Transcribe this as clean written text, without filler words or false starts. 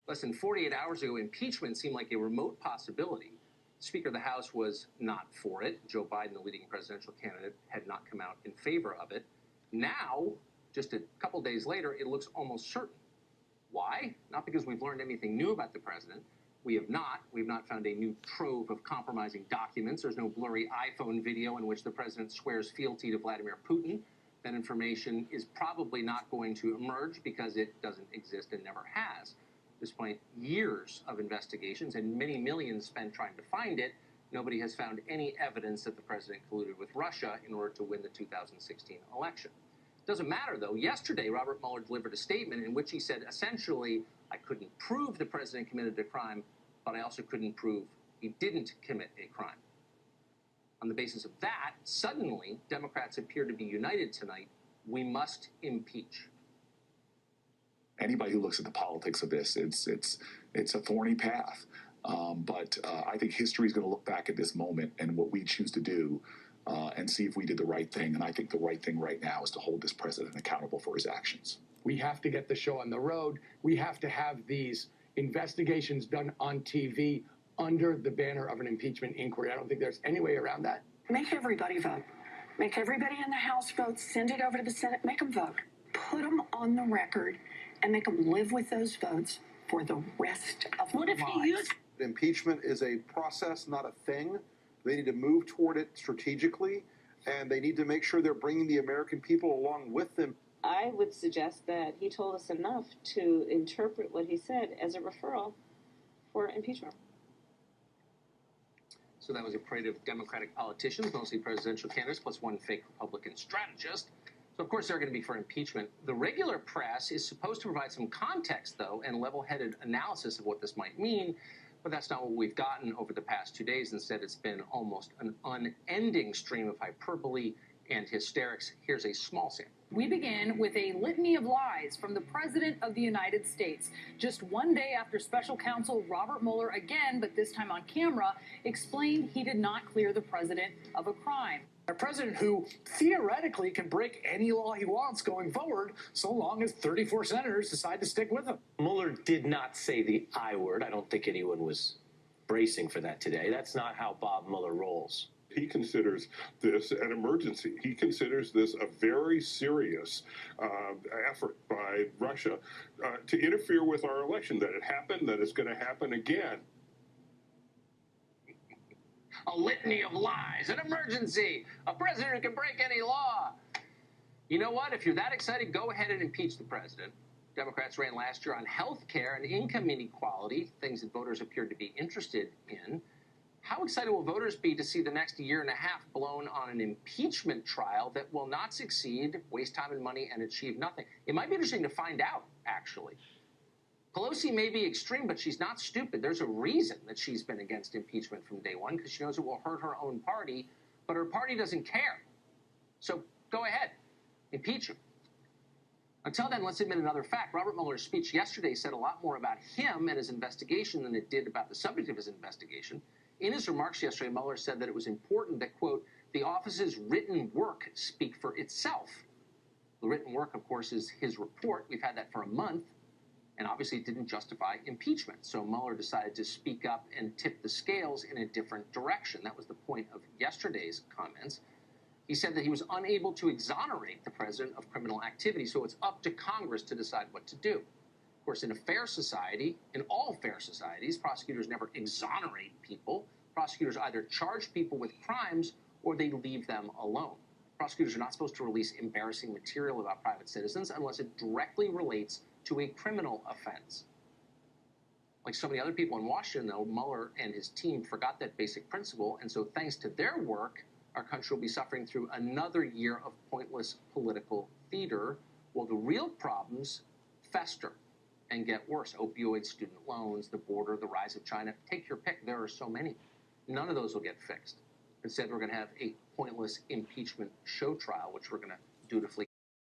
Less than 48 hours ago, impeachment seemed like a remote possibility. Speaker of the House was not for it. Joe Biden, the leading presidential candidate, had not come out in favor of it. Now, just a couple days later, it looks almost certain. Why? Not because we've learned anything new about the president. We have not. We've not found a new trove of compromising documents. There's no blurry iPhone video in which the president swears fealty to Vladimir Putin. That information is probably not going to emerge because it doesn't exist and never has. At this point, years of investigations and many millions spent trying to find it. Nobody has found any evidence that the president colluded with Russia in order to win the 2016 election. Doesn't matter, though. Yesterday, Robert Mueller delivered a statement in which he said, essentially, I couldn't prove the president committed a crime, but I also couldn't prove he didn't commit a crime. On the basis of that, suddenly, Democrats appear to be united tonight. We must impeach. Anybody who looks at the politics of this, it's a thorny path. But I think history is going to look back at this moment and what we choose to do and see if we did the right thing. And I think the right thing right now is to hold this president accountable for his actions. We have to get the show on the road. We have to have these investigations done on TV under the banner of an impeachment inquiry. I don't think there's any way around that. Make everybody vote. Make everybody in the House vote. Send it over to the Senate. Make them vote. Put them on the record and make them live with those votes for the rest of their lives. What if he used... Impeachment is a process, not a thing. They need to move toward it strategically, and they need to make sure they're bringing the American people along with them. I would suggest that he told us enough to interpret what he said as a referral for impeachment. So that was a parade of Democratic politicians, mostly presidential candidates, plus one fake Republican strategist. So, of course, they're going to be for impeachment. The regular press is supposed to provide some context, though, and level-headed analysis of what this might mean. But that's not what we've gotten over the past 2 days. Instead, it's been almost an unending stream of hyperbole and hysterics. Here's a small sample. We begin with a litany of lies from the President of the United States. Just one day after Special Counsel Robert Mueller again, but this time on camera, explained he did not clear the president of a crime. A president who theoretically can break any law he wants going forward, so long as 34 senators decide to stick with him. Mueller did not say the I word. I don't think anyone was bracing for that today. That's not how Bob Mueller rolls. He considers this an emergency. He considers this a very serious effort by Russia to interfere with our election, that it happened, that it's going to happen again. A litany of lies, an emergency, a president who can break any law. You know what? If you're that excited, go ahead and impeach the president. Democrats ran last year on health care and income inequality, things that voters appeared to be interested in. How excited will voters be to see the next year and a half blown on an impeachment trial that will not succeed, waste time and money, and achieve nothing? It might be interesting to find out, actually. Pelosi may be extreme, but she's not stupid. There's a reason that she's been against impeachment from day one, because she knows it will hurt her own party, but her party doesn't care. So go ahead, impeach him. Until then, let's admit another fact. Robert Mueller's speech yesterday said a lot more about him and his investigation than it did about the subject of his investigation. In his remarks yesterday, Mueller said that it was important that, quote, the office's written work speak for itself. The written work, of course, is his report. We've had that for a month. And obviously it didn't justify impeachment. So Mueller decided to speak up and tip the scales in a different direction. That was the point of yesterday's comments. He said that he was unable to exonerate the president of criminal activity, so it's up to Congress to decide what to do. Of course, in a fair society, in all fair societies, prosecutors never exonerate people. Prosecutors either charge people with crimes or they leave them alone. Prosecutors are not supposed to release embarrassing material about private citizens unless it directly relates to a criminal offense. Like so many other people in Washington, though, Mueller and his team forgot that basic principle, and so thanks to their work, our country will be suffering through another year of pointless political theater, while the real problems fester and get worse. Opioids, student loans, the border, the rise of China. Take your pick. There are so many. None of those will get fixed. Instead, we're going to have a pointless impeachment show trial, which we're going to dutifully